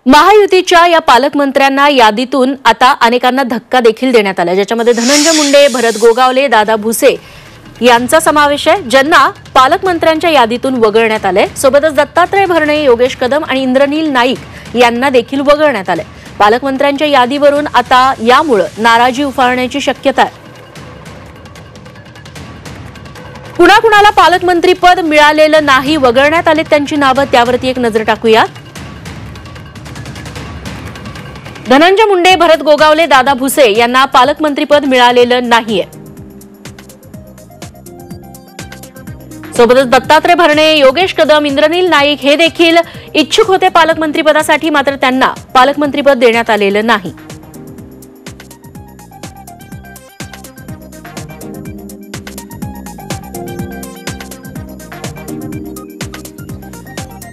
महायुतीच्या या पालकमंत्र्यांना यादीतून आता अनेकांना धक्का देखील देण्यात आला, ज्याच्यामध्ये धनंजय मुंडे, भरत गोगावले, दादा भुसे यांचा समावेश आहे, ज्यांना पालकमंत्र्यांच्या यादीतून वगळण्यात आले। सोबतच दत्तात्रय भरणे, योगेश कदम आणि इंद्रनील नाईक यांना देखील वगळण्यात आले। पालकमंत्र्यांच्या यादीवरून आता यामुळे नाराजी उफाळण्याची शक्यता आहे। कुणाकुणाला पालकमंत्री पद मिळालेलं नाही, वगळण्यात आले त्यांची नावं, त्यावरती एक नजर टाकूया। धनंजय मुंडे, भरत गोगावले, दादा भुसे यांना पालकमंत्रीपद मिळालेलं नाहीये। सोबतच दत्तात्रय भरणे, योगेश कदम, इंद्रनील नाईक हे देखील इच्छुक होते पालकमंत्रीपदासाठी, मात्र त्यांना पालकमंत्रीपद देण्यात आलेलं नाही।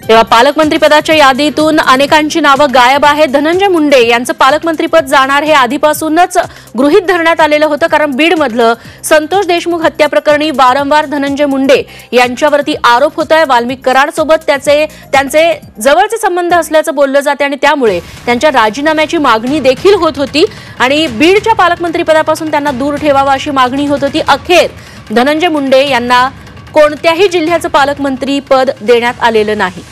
तेव्हा पालकमंत्रीपदाच्या यादीतून अनेकांची नावं गायब आहेत। धनंजय मुंडे यांचं पालकमंत्रीपद जाणार हे आधीपासूनच गृहीत धरण्यात आलेलं होतं, कारण बीडमधलं संतोष देशमुख हत्या प्रकरणी वारंवार धनंजय मुंडे यांच्यावरती आरोप होतोय। वाल्मिक कराडसोबत त्यांचे जवळचे संबंध असल्याचं बोललं जाते आणि त्यामुळे त्यांच्या राजीनाम्याची मागणी देखील होत होती आणि बीडच्या पालकमंत्रीपदापासून त्यांना दूर ठेवावं अशी मागणी होत होती। अखेर धनंजय मुंडे यांना कोणत्याही जिल्ह्याचं पालकमंत्री पद देण्यात आलेलं नाही।